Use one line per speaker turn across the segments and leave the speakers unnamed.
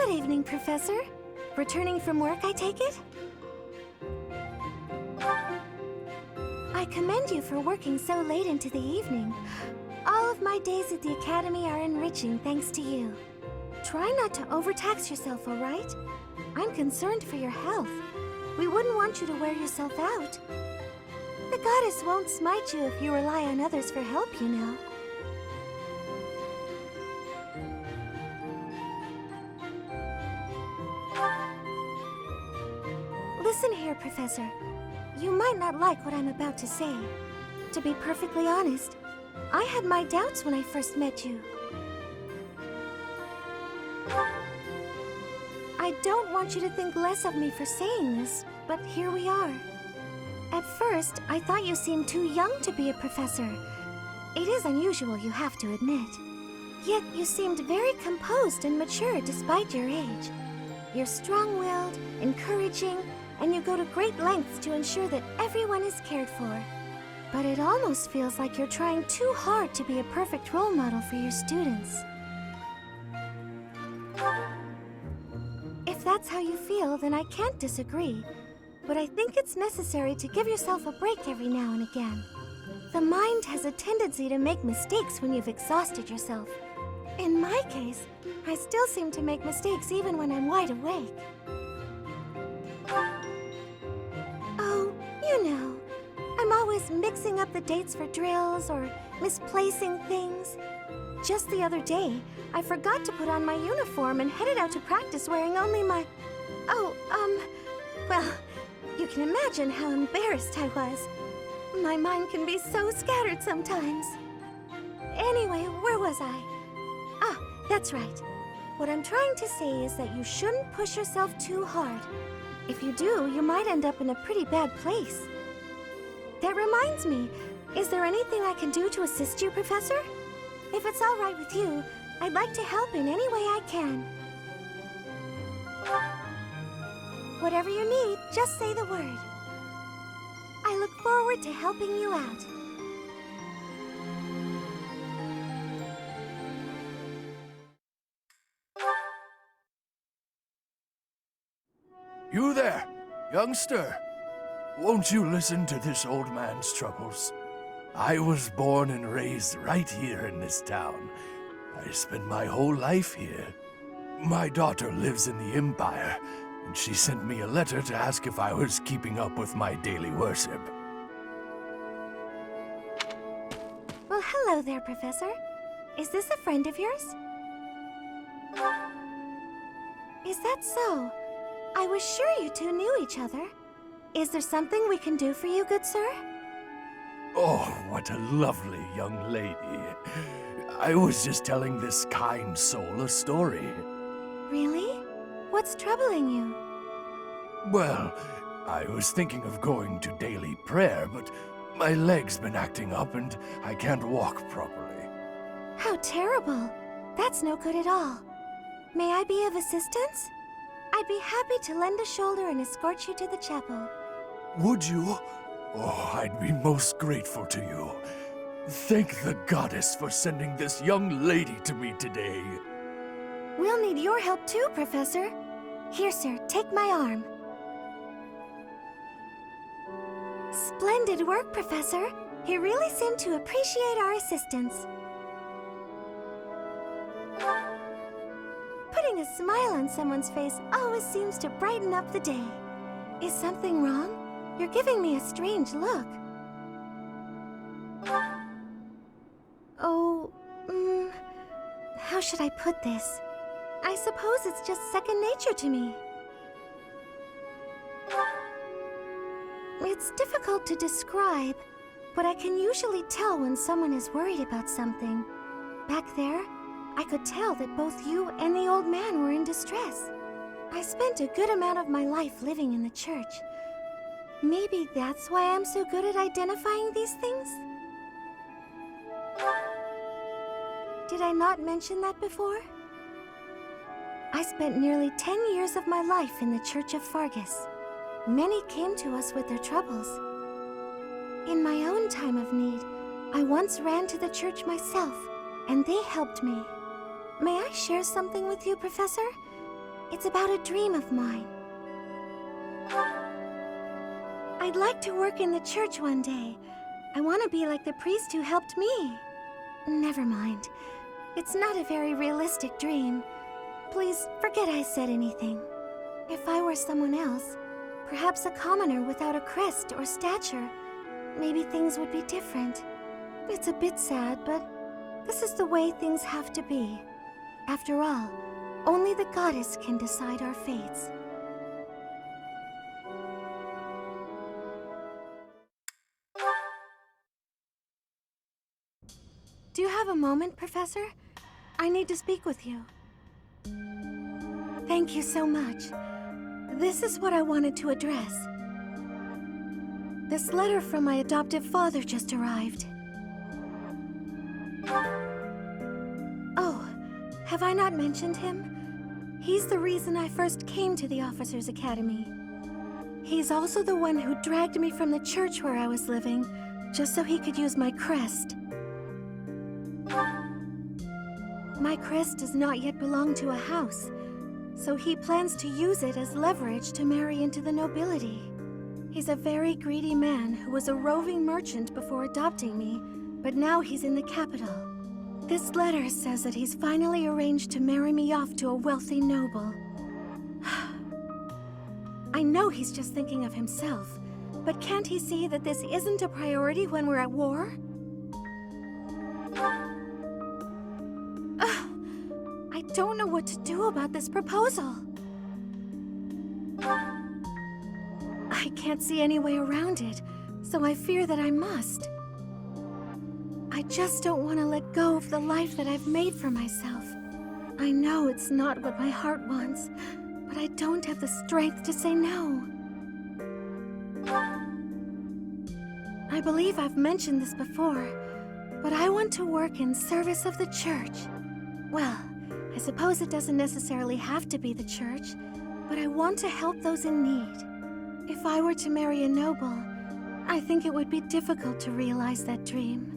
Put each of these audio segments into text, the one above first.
Good evening, Professor. Returning from work, I take it? I commend you for working so late into the evening. All of my days at the Academy are enriching thanks to you. Try not to overtax yourself, all right? I'm concerned for your health. We wouldn't want you to wear yourself out. The goddess won't smite you if you rely on others for help, you know. Listen here, Professor. You might not like what I'm about to say. To be perfectly honest, I had my doubts when I first met you. I don't want you to think less of me for saying this, but here we are. At first, I thought you seemed too young to be a professor. It is unusual, you have to admit. Yet you seemed very composed and mature despite your age. You're strong-willed, encouraging, and you go to great lengths to ensure that everyone is cared for. But it almost feels like you're trying too hard to be a perfect role model for your students. If that's how you feel, then I can't disagree. But I think it's necessary to give yourself a break every now and again. The mind has a tendency to make mistakes when you've exhausted yourself. In my case, I still seem to make mistakes even when I'm wide awake. Oh, you know, I'm always mixing up the dates for drills or misplacing things. Just the other day, I forgot to put on my uniform and headed out to practice wearing only my... well, you can imagine how embarrassed I was. My mind can be so scattered sometimes. Anyway, where was I? Ah, that's right. What I'm trying to say is that you shouldn't push yourself too hard. If you do, you might end up in a pretty bad place. That reminds me, is there anything I can do to assist you, Professor? If it's all right with you, I'd like to help in any way I can. Whatever you need, just say the word. I look forward to helping you out.
You there, youngster. Won't you listen to this old man's troubles? I was born and raised right here in this town. I spent my whole life here. My daughter lives in the Empire, and she sent me a letter to ask if I was keeping up with my daily worship.
Well, hello there, Professor. Is this a friend of yours? Is that so? I was sure you two knew each other. Is there something we can do for you, good sir?
Oh, what a lovely young lady. I was just telling this kind soul a story.
Really? What's troubling you?
Well, I was thinking of going to daily prayer, but my leg's been acting up and I can't walk properly.
How terrible. That's no good at all. May I be of assistance? I'd be happy to lend a shoulder and escort you to the chapel.
Would you? Oh, I'd be most grateful to you. Thank the goddess for sending this young lady to me today.
We'll need your help too, Professor. Here, sir, take my arm. Splendid work, Professor. You really seem to appreciate our assistance. Putting a smile on someone's face always seems to brighten up the day. Is something wrong? You're giving me a strange look. Oh, how should I put this? I suppose it's just second nature to me. It's difficult to describe, but I can usually tell when someone is worried about something. Back there, I could tell that both you and the old man were in distress. I spent a good amount of my life living in the church. Maybe that's why I'm so good at identifying these things? Did I not mention that before? I spent nearly 10 years of my life in the Church of Fargus. Many came to us with their troubles. In my own time of need, I once ran to the church myself, and they helped me. May I share something with you, Professor? It's about a dream of mine. I'd like to work in the church one day. I want to be like the priest who helped me. Never mind. It's not a very realistic dream. Please forget I said anything. If I were someone else, perhaps a commoner without a crest or stature, maybe things would be different. It's a bit sad, but this is the way things have to be. After all, only the goddess can decide our fates. Do you have a moment, Professor? I need to speak with you. Thank you so much. This is what I wanted to address. This letter from my adoptive father just arrived. Oh, have I not mentioned him? He's the reason I first came to the Officers' Academy. He's also the one who dragged me from the church where I was living, just so he could use my crest. My crest does not yet belong to a house, so he plans to use it as leverage to marry into the nobility. He's a very greedy man who was a roving merchant before adopting me, but now he's in the capital. This letter says that he's finally arranged to marry me off to a wealthy noble. I know he's just thinking of himself, but can't he see that this isn't a priority when we're at war? I don't know what to do about this proposal. I can't see any way around it, so I fear that I must. I just don't want to let go of the life that I've made for myself. I know it's not what my heart wants, but I don't have the strength to say no. I believe I've mentioned this before, but I want to work in service of the church. Well, I suppose it doesn't necessarily have to be the church, but I want to help those in need. If I were to marry a noble, I think it would be difficult to realize that dream.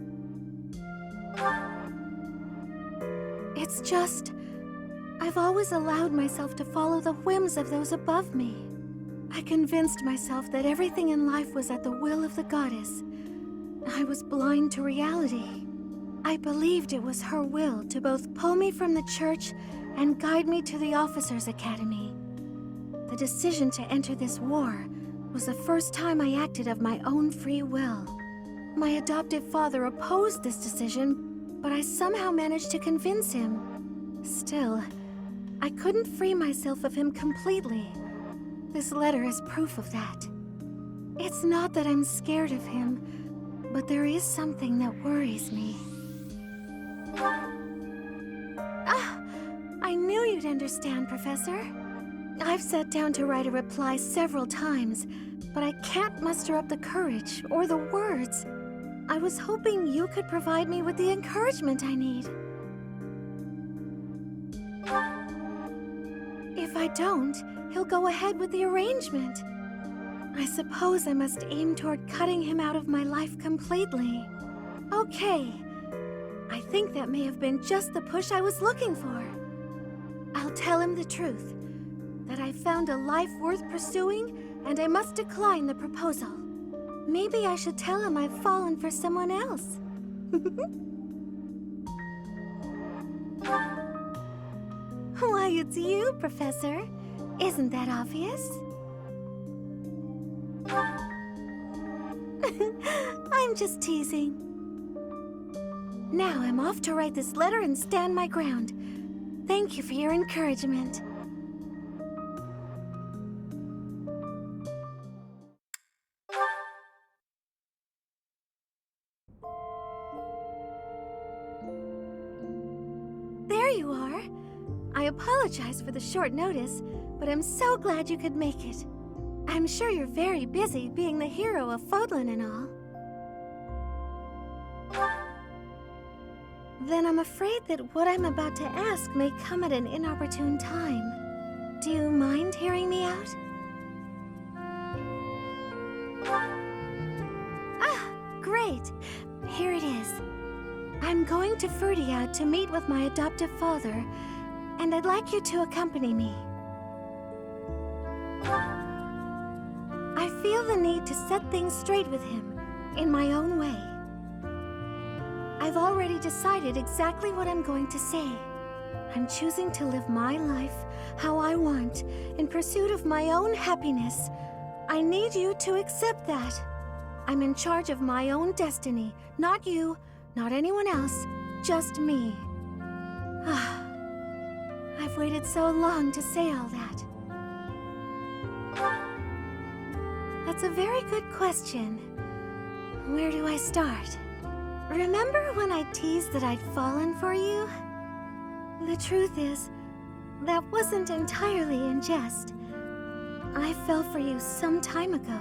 It's just, I've always allowed myself to follow the whims of those above me. I convinced myself that everything in life was at the will of the goddess. I was blind to reality. I believed it was her will to both pull me from the church and guide me to the Officers' Academy. The decision to enter this war was the first time I acted of my own free will. My adoptive father opposed this decision, but I somehow managed to convince him. Still, I couldn't free myself of him completely. This letter is proof of that. It's not that I'm scared of him, but there is something that worries me. I knew you'd understand, Professor. I've sat down to write a reply several times, but I can't muster up the courage or the words. I was hoping you could provide me with the encouragement I need. If I don't, he'll go ahead with the arrangement. I suppose I must aim toward cutting him out of my life completely. Okay. I think that may have been just the push I was looking for. I'll tell him the truth, that I found a life worth pursuing and I must decline the proposal. Maybe I should tell him I've fallen for someone else. Why, it's you, Professor. Isn't that obvious? I'm just teasing. Now I'm off to write this letter and stand my ground. Thank you for your encouragement. There you are. I apologize for the short notice, but I'm so glad you could make it. I'm sure you're very busy being the hero of Fodlan and all. Then I'm afraid that what I'm about to ask may come at an inopportune time. Do you mind hearing me out? Ah, great! Here it is. I'm going to Ferdiad to meet with my adoptive father, and I'd like you to accompany me. feel the need to set things straight with him, in my own way. I've already decided exactly what I'm going to say. I'm choosing to live my life how I want, in pursuit of my own happiness. I need you to accept that. I'm in charge of my own destiny, not you, not anyone else, just me. I've waited so long to say all that. That's a very good question. Where do I start? Remember when I teased that I'd fallen for you? The truth is, that wasn't entirely in jest. I fell for you some time ago.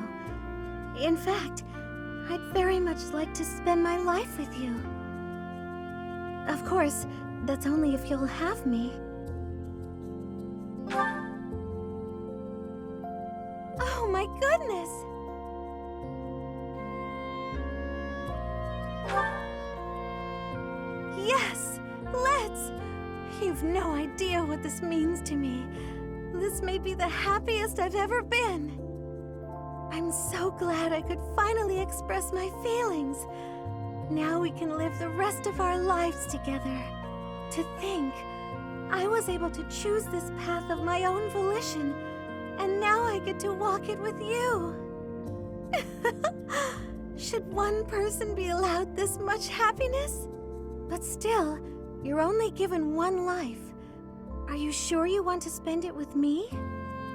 In fact, I'd very much like to spend my life with you. Of course, that's only if you'll have me. Oh my goodness! Yes, let's! You've no idea what this means to me. This may be the happiest I've ever been. I'm so glad I could finally express my feelings. Now we can live the rest of our lives together. To think, I was able to choose this path of my own volition, and now I get to walk it with you. Should one person be allowed this much happiness? But still, you're only given one life. Are you sure you want to spend it with me?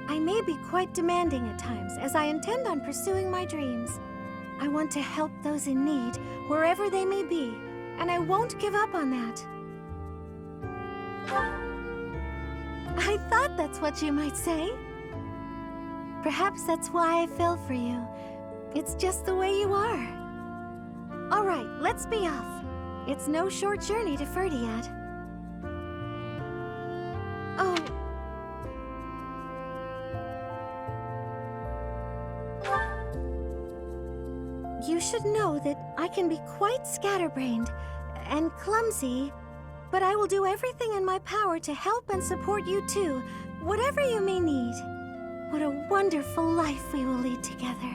I may be quite demanding at times, as I intend on pursuing my dreams. I want to help those in need, wherever they may be, and I won't give up on that. I thought that's what you might say. Perhaps that's why I fell for you. It's just the way you are. All right, let's be off. It's no short journey to Ferdiad. Oh. You should know that I can be quite scatterbrained and clumsy, but I will do everything in my power to help and support you too, whatever you may need. What a wonderful life we will lead together.